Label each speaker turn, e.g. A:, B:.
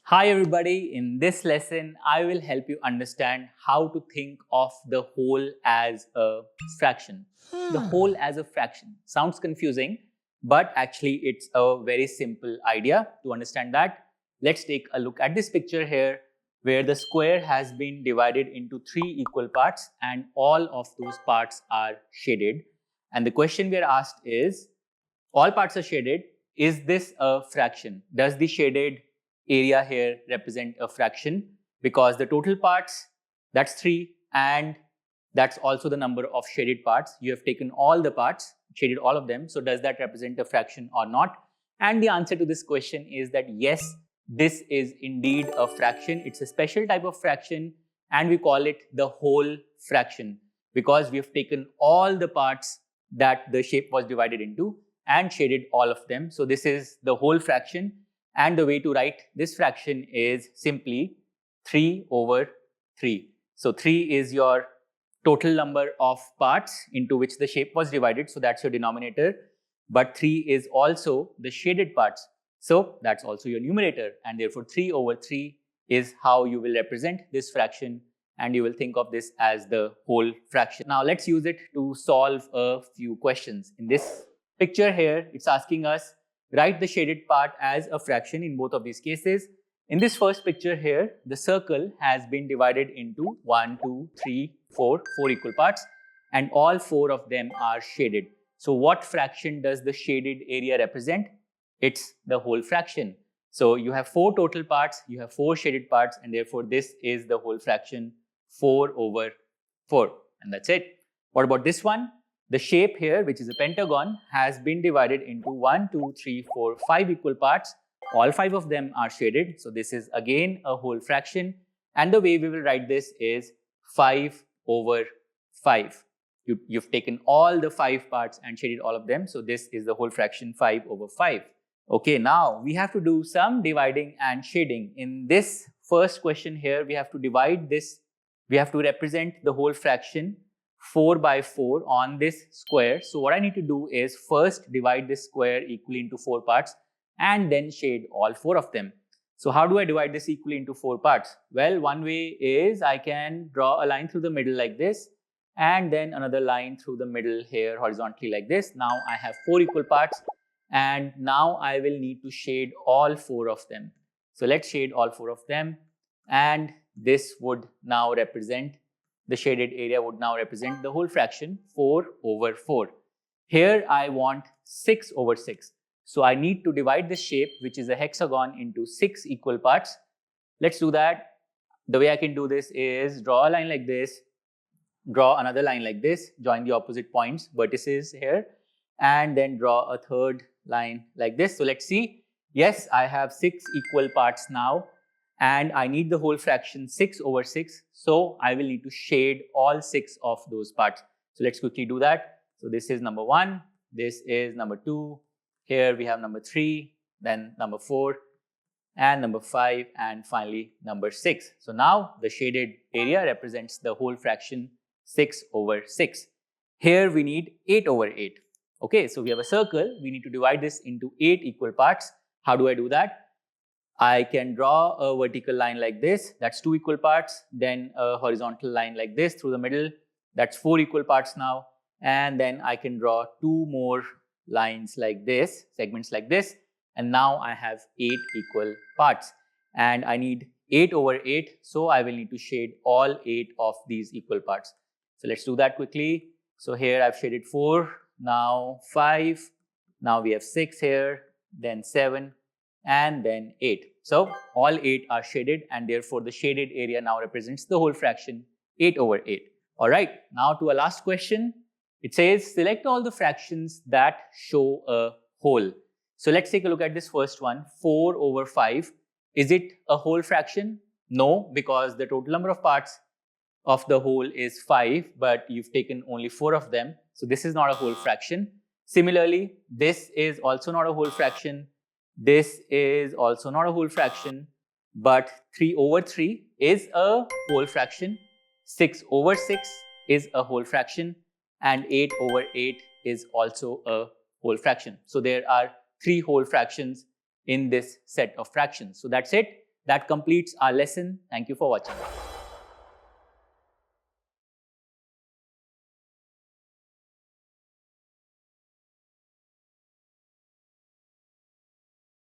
A: Hi everybody, in this lesson I will help you understand how to think of the whole as a fraction. The whole as a fraction sounds confusing, but actually it's a very simple idea to understand that. Let's take a look at this picture here where the square has been divided into three equal parts and all of those parts are shaded. And the question we are asked is, all parts are shaded. Is this a fraction? Does the shaded area here represent a fraction? Because the total parts, that's 3, and that's also the number of shaded parts. You have taken all the parts, shaded all of them. So does that represent a fraction or not? And the answer to this question is that yes, this is indeed a fraction. It's a special type of fraction and we call it the whole fraction because we have taken all the parts that the shape was divided into and shaded all of them. So this is the whole fraction, and the way to write this fraction is simply 3 over 3. So 3 is your total number of parts into which the shape was divided, so that's your denominator. But 3 is also the shaded parts, so that's also your numerator, and therefore 3 over 3 is how you will represent this fraction, and you will think of this as the whole fraction. Now let's use it to solve a few questions. In this picture here, it's asking us, write the shaded part as a fraction in both of these cases. In this first picture here, the circle has been divided into 1, 2, 3, 4 equal parts, and all 4 of them are shaded. So what fraction does the shaded area represent? It's the whole fraction. So you have 4 total parts, you have 4 shaded parts, and therefore this is the whole fraction, 4 over 4. And that's it. What about this one? The shape here, which is a pentagon, has been divided into 1, 2, 3, 4, 5 equal parts. All 5 of them are shaded. So this is again a whole fraction. And the way we will write this is 5 over 5. You've taken all the 5 parts and shaded all of them. So this is the whole fraction, 5 over 5. Okay, now we have to do some dividing and shading. In this first question here, we have to divide this. We have to represent the whole fraction 4 by 4 on this square. So what I need to do is first divide this square equally into 4 parts and then shade all 4 of them. So how do I divide this equally into 4 parts? Well, one way is I can draw a line through the middle like this and then another line through the middle here horizontally like this. Now I have 4 equal parts and now I will need to shade all 4 of them. So let's shade all 4 of them, and this would now represent, the shaded area would now represent the whole fraction, 4 over 4. Here I want 6 over 6. So I need to divide this shape, which is a hexagon, into 6 equal parts. Let's do that. The way I can do this is draw a line like this, draw another line like this, join the opposite points, vertices here, and then draw a third line like this. So let's see. Yes, I have 6 equal parts now, and I need the whole fraction 6 over 6. So I will need to shade all 6 of those parts. So let's quickly do that. So this is number 1, this is number 2, here we have number 3, then number 4, and number 5, and finally number 6. So now the shaded area represents the whole fraction 6 over 6. Here we need 8 over 8. Okay, so we have a circle, we need to divide this into 8 equal parts. How do I do that? I can draw a vertical line like this, that's 2 equal parts, then a horizontal line like this through the middle, that's 4 equal parts now, and then I can draw 2 more lines like this, segments like this, and now I have 8 equal parts, and I need 8 over 8, so I will need to shade all 8 of these equal parts. So let's do that quickly. So here I've shaded 4, now 5, now we have 6 here, then 7, and then 8. So all 8 are shaded, and therefore the shaded area now represents the whole fraction 8 over 8. All right, now to our last question. It says select all the fractions that show a whole. So let's take a look at this first one, 4 over 5. Is it a whole fraction? No, because the total number of parts of the whole is 5, but you've taken only 4 of them. So this is not a whole fraction. Similarly, this is also not a whole fraction. This is also not a whole fraction, but 3 over 3 is a whole fraction. 6 over 6 is a whole fraction, and 8 over 8 is also a whole fraction. So there are 3 whole fractions in this set of fractions. So that's it. That completes our lesson. Thank you for watching.